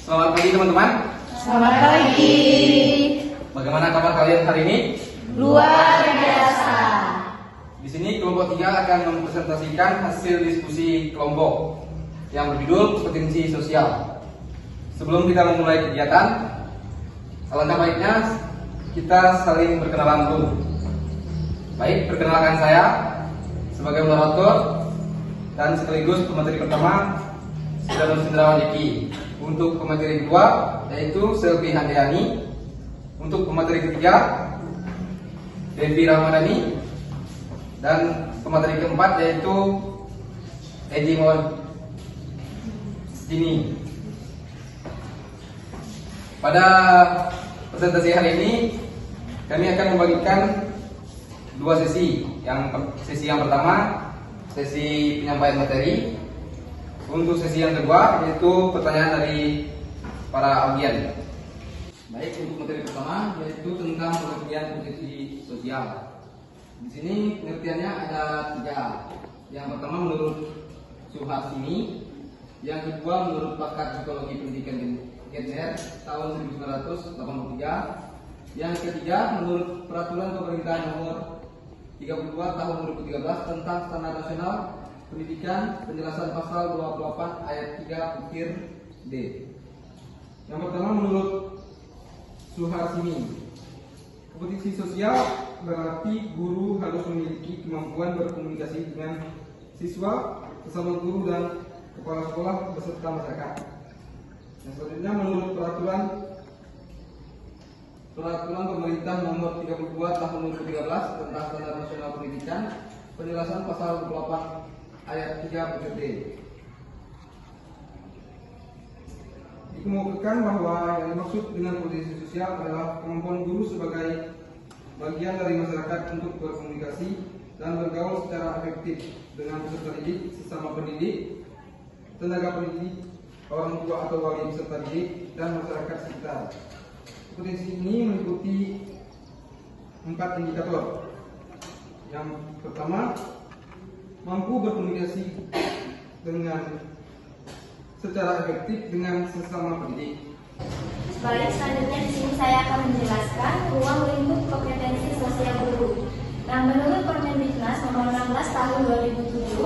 Selamat pagi teman-teman. Selamat pagi. Bagaimana kabar kalian hari ini? Luar biasa. Di sini kelompok 3 akan mempresentasikan hasil diskusi kelompok yang berjudul kompetensi sosial. Sebelum kita memulai kegiatan, alangkah baiknya kita saling berkenalan dulu. Baik, perkenalkan saya sebagai moderator dan sekaligus pemateri pertama, Saudara Sindrawan Eki. Untuk pemateri kedua yaitu Selvi Handayani. Untuk pemateri ketiga Devi Ramadhani. Dan pemateri keempat yaitu Eji Mawardini. Pada presentasi hari ini kami akan membagikan dua sesi. Sesi yang pertama sesi penyampaian materi. Untuk sesi yang kedua yaitu pertanyaan dari para audien. Baik, untuk materi pertama yaitu tentang pengertian kompetensi sosial. Di sini pengertiannya ada 3. Yang pertama menurut Suharsini, yang kedua menurut pakar psikologi pendidikan GNR tahun 1983, yang ketiga menurut peraturan pemerintah nomor 32 tahun 2013 tentang standar nasional pendidikan, penjelasan pasal 28 ayat 3 butir D. Yang pertama menurut Suharsini, kompetensi sosial berarti guru harus memiliki kemampuan berkomunikasi dengan siswa, sesama guru dan kepala sekolah beserta masyarakat. Yang selanjutnya menurut peraturan pemerintah nomor 32 tahun 2013 tentang standar nasional pendidikan, penjelasan pasal 28 ayat 3 butir D. Dikemukakan bahwa yang dimaksud dengan kompetensi sosial adalah kemampuan guru sebagai bagian dari masyarakat untuk berkomunikasi dan bergaul secara efektif dengan peserta didik, sesama pendidik, tenaga pendidik, orang tua atau wali peserta didik, dan masyarakat sekitar. Kompetensi ini meliputi 4 indikator. Yang pertama, mampu berkomunikasi dengan secara efektif dengan sesama pendidik. Baik, selanjutnya di sini saya akan menjelaskan ruang lingkup kompetensi sosial guru. Nah, menurut Permendiknas nomor 16 tahun 2007,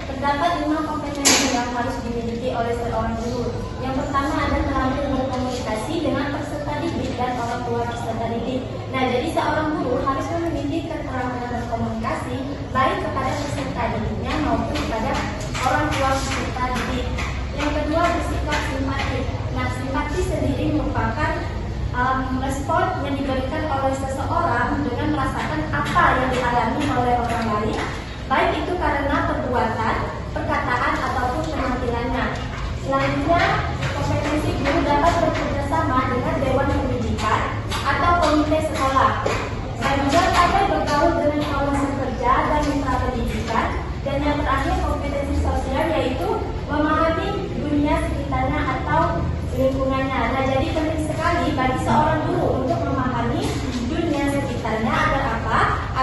terdapat 5 kompetensi yang harus dimiliki oleh seorang guru. Yang pertama adalah kemampuan berkomunikasi dengan peserta didik dan orang tua peserta didik. Nah, jadi seorang guru harus memiliki keterampilan berkomunikasi baik kepada peserta didiknya maupun kepada orang tua peserta didik. Yang kedua, bersikap simpatik. Nah, simpati sendiri merupakan respon yang diberikan oleh seseorang dengan merasakan apa yang dialami oleh orang lain, baik itu karena perbuatan, perkataan, ataupun penampilannya. Selanjutnya, kompetensi guru dapat bekerja sama dengan Dewan Pendidikan atau komite sekolah. Dan juga dapat bergaul dengan kawan sekerja dan mitra pendidikan. Dan yang terakhir, kompetensi sosial yaitu memahami dunia sekitarnya atau lingkungannya. Nah, jadi penting sekali bagi seorang guru untuk memahami dunia sekitarnya agar apa?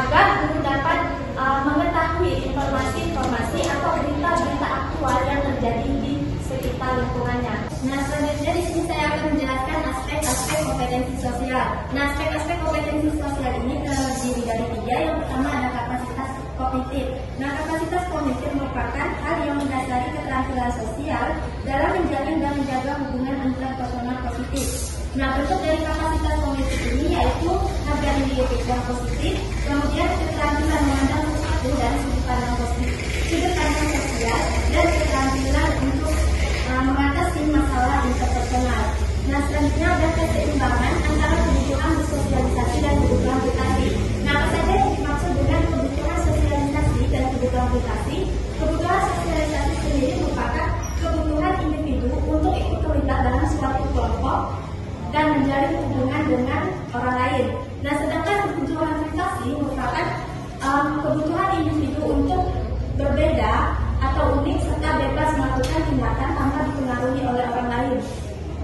Agar guru dapat mengetahui informasi-informasi atau berita-berita aktual yang terjadi di sekitar lingkungannya. Nah, selanjutnya di sini saya akan menjelaskan aspek-aspek kompetensi sosial. Nah, aspek-aspek kompetensi sosial ini terdiri dari 3. Yang pertama ada kapasitas kognitif. Nah, kapasitas kognitif merupakan hal yang mendasari keterampilan sosial dalam menjalin dan menjaga hubungan interpersonal positif. Nah, bentuk dari kapasitas kognitif ini yaitu harga diri yang positif, kemudian keterampilan memandang sesuatu dari sudut pandang positif, sudut pandang sosial, dan keterampilan untuk mengatasi masalah interpersonal. Nah, selanjutnya ada keseimbangan antara kebutuhan bersosialisasi dan kebutuhan privasi. Nah, apa saja yang dimaksud dengan kebutuhan sosialisasi dan kebutuhan privasi? Kebutuhan sosialisasi sendiri merupakan kebutuhan individu untuk ikut terlibat dalam suatu kelompok dan menjalin hubungan dengan orang lain. Nah, sedangkan kebutuhan privasi merupakan kebutuhan individu untuk berbeda atau unik serta bebas melakukan tindakan tanpa dipengaruhi oleh orang lain.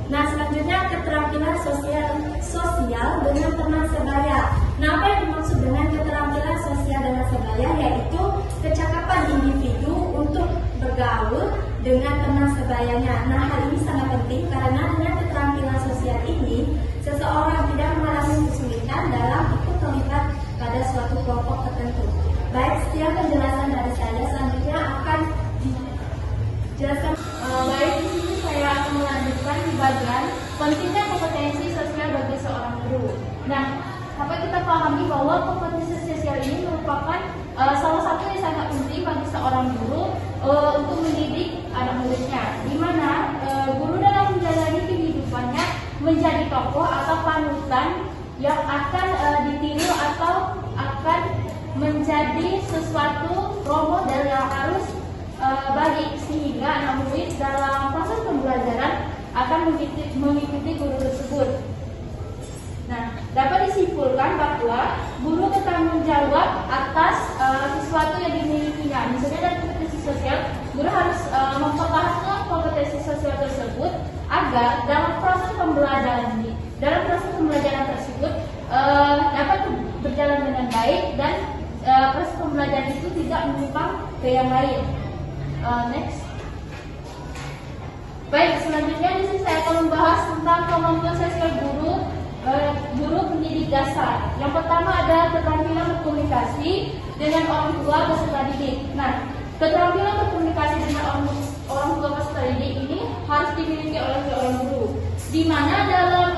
Nah, selanjutnya keterampilan sosial dengan teman sebaya. Nah, apa yang dimaksud dengan keterampilan sosial dengan sebaya yaitu kecakapan individu untuk bergaul dengan teman sebayanya. Nah, hal ini sangat penting karena dengan keterampilan sosial ini, seseorang tidak mengalami kesulitan dalam ikut terlibat pada suatu kelompok tertentu. Baik, sekian penjelasan dari saya. Selanjutnya akan dijelaskan. Baik, di sini saya akan melanjutkan di bagian pentingnya kompetensi sosial bagi seorang guru. Nah, dapat kita pahami bahwa kompetensi sosial ini merupakan salah satu yang sangat penting bagi seorang guru untuk mendidik anak muridnya, di mana guru dalam menjalani kehidupannya menjadi tokoh atau panutan yang akan ditiru atau akan menjadi sesuatu role model yang harus baik, sehingga anak murid dalam proses pembelajaran akan mengikuti guru tersebut. Nah, dapat disimpulkan bahwa guru bertanggung jawab atas sesuatu yang dimilikinya. Misalnya dari kompetensi sosial, guru harus mempertahankan kompetensi sosial tersebut agar dalam proses pembelajaran tersebut dapat berjalan dengan baik dan proses pembelajaran itu tidak menyimpang ke yang lain. Next. Baik, selanjutnya di sini saya akan membahas tentang kemampuan sosial guru pendidik dasar. Yang pertama ada keterampilan berkomunikasi dengan orang tua peserta didik. Nah, keterampilan berkomunikasi dengan orang tua peserta didik ini harus dimiliki oleh seorang guru. Di mana dalam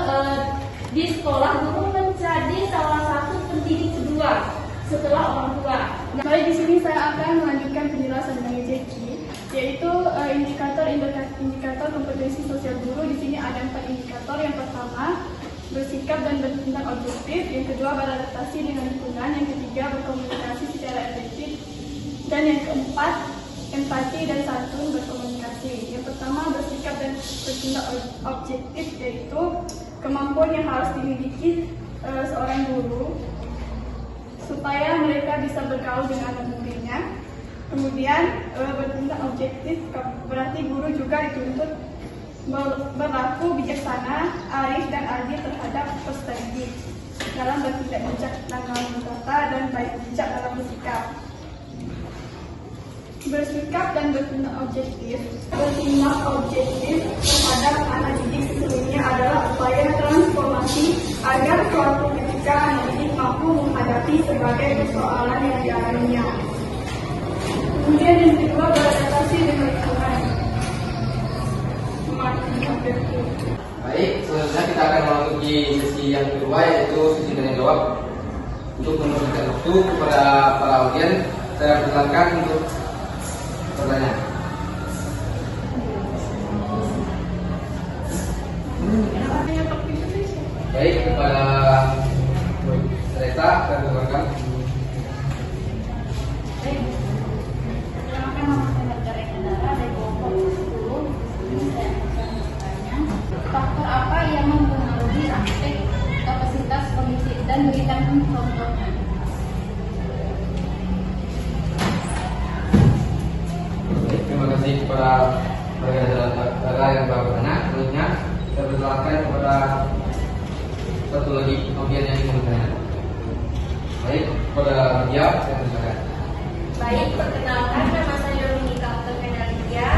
di sekolah guru menjadi salah satu pendidik kedua setelah orang tua. Nah, baik, di sini saya akan melanjutkan penjelasan dari Jeki, yaitu indikator kompetensi sosial guru. Di sini ada 4 indikator. Yang pertama, bersikap dan bertindak objektif. Yang kedua, beradaptasi dengan lingkungan. Yang ketiga, berkomunikasi secara efektif. Dan yang keempat, empati dan santun berkomunikasi. Yang pertama, bersikap dan bertindak objektif, yaitu kemampuan yang harus dimiliki seorang guru supaya mereka bisa bergaul dengan anak muridnya. Kemudian bertindak objektif berarti guru juga dituntut berlaku bijaksana, arif dan adil terhadap peserta didik dalam bertindak bijak dalam berkata dan baik bijak dalam bersikap. Bersikap dan bertindak objektif. Bertindak objektif terhadap anak didik sesungguhnya adalah upaya transformasi agar suatu ketika anak didik mampu menghadapi sebagai persoalan yang dialaminya. Kemudian yang kedua, beradaptasi dengan lingkungan. Baik, selanjutnya kita akan memasuki sesi yang kedua, yaitu sesi tanya jawab. Untuk memberikan waktu kepada para audiens, saya persilakan untuk bertanya. Baik, kepada Teresa, saya persilakan. Faktor apa yang mempengaruhi aspek kapasitas kognitif dan berikan contohnya? Terima kasih kepada saudara yang telah bertanya. Selanjutnya saya persilakan kepada satu lagi audiens yang ingin bertanya. Baik, kepada dia saya persilakan. Baik, perkenalkan, nama saya Dominika Terkenalitia.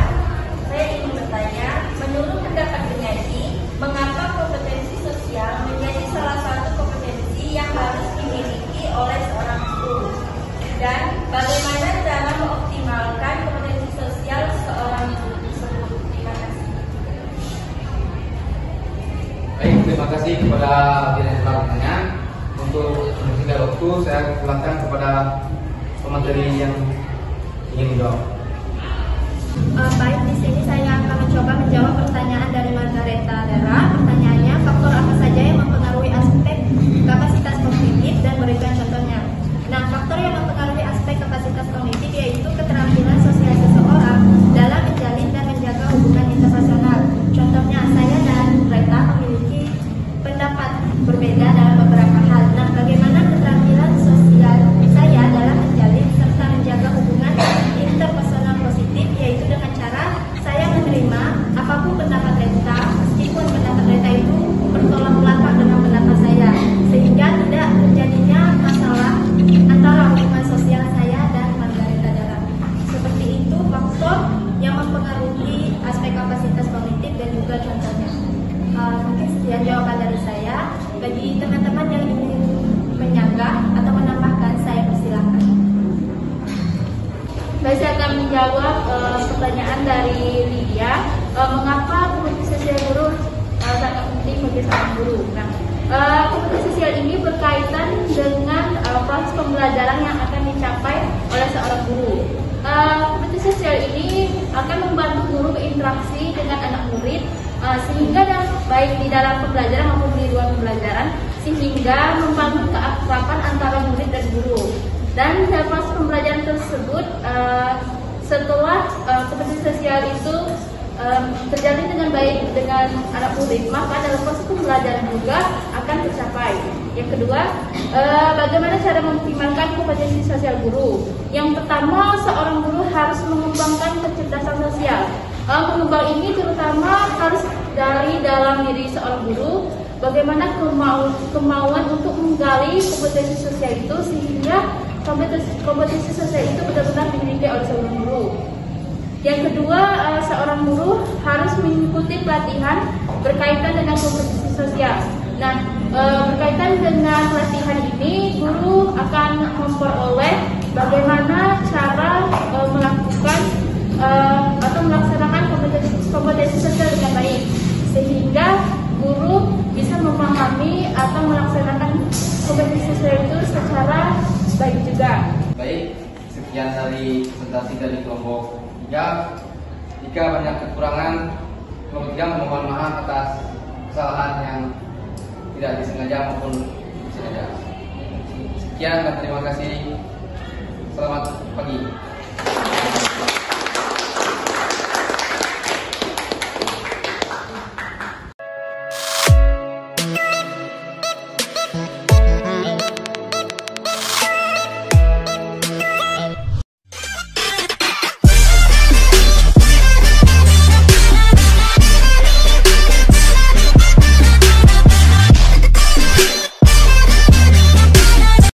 Saya ingin bertanya, menurut pendapat penyaji, mengapa kompetensi sosial menjadi salah satu kompetensi yang harus dimiliki oleh seorang guru? Dan bagaimana cara mengoptimalkan kompetensi sosial seorang guru tersebut? Terima kasih. Baik, terima kasih kepada audiens yang telah bertanya. Untuk mempersingkat waktu, saya persilakan kepada pemateri yang ingin menjawab. Baik, di sini saya akan mencoba menjawab pertanyaan dari Margareta Dera. Pertanyaannya, faktor apa saja yang mempengaruhi aspek kapasitas kognitif dan berikan contohnya. Nah, faktor yang mempengaruhi aspek kapasitas kognitif yaitu keterampilan sosial seseorang dalam menjalin dan menjaga hubungan interpersonal. Contohnya, saya dan Reta memiliki pendapat berbeda dalam beberapa hal. Nah, bagaimana keterampilan sosial saya dalam menjalin serta menjaga hubungan interpersonal positif, yaitu dengan cara saya menerima apapun pendapat Reta, meskipun pendapat Reta itu Sekian jawaban dari saya. Bagi teman-teman yang ingin menyanggah atau menambahkan, saya persilakan. Saya akan menjawab pertanyaan dari Lydia. Mengapa kompetisi sosial guru sangat penting bagi seorang guru? Nah, kompetisi sosial ini berkaitan dengan proses pembelajaran yang akan dicapai oleh seorang guru. Kompetisi sosial ini akan membantu guru berinteraksi dengan anak murid, sehingga baik di dalam pembelajaran maupun di luar pembelajaran, sehingga membangun keakraban antara murid dan guru. Dan dalam proses pembelajaran tersebut, setelah kompetisi sosial itu terjalin dengan baik dengan anak murid, maka dalam proses pembelajaran juga akan tercapai. Yang kedua, bagaimana cara mengoptimalkan kompetensi sosial guru? Yang pertama, seorang guru harus mengembangkan kecerdasan sosial. Mengembang ini terutama harus dari dalam diri seorang guru. Bagaimana kemauan untuk menggali kompetensi sosial itu, sehingga kompetensi sosial itu benar-benar dimiliki oleh seorang guru. Yang kedua, seorang guru harus mengikuti pelatihan berkaitan dengan kompetensi sosial. Nah, berkaitan dengan pelatihan ini, guru akan memperoleh bagaimana cara melakukan atau melaksanakan kompetensi sosial dengan baik, sehingga guru bisa memahami atau melaksanakan kompetensi sosial itu secara baik juga. Baik, sekian dari presentasi dari kelompok 3. Jika banyak kekurangan, kelompok 3 memohon maaf atas kesalahan yang tidak disengaja maupun disengaja. Sekian dan terima kasih. Selamat pagi.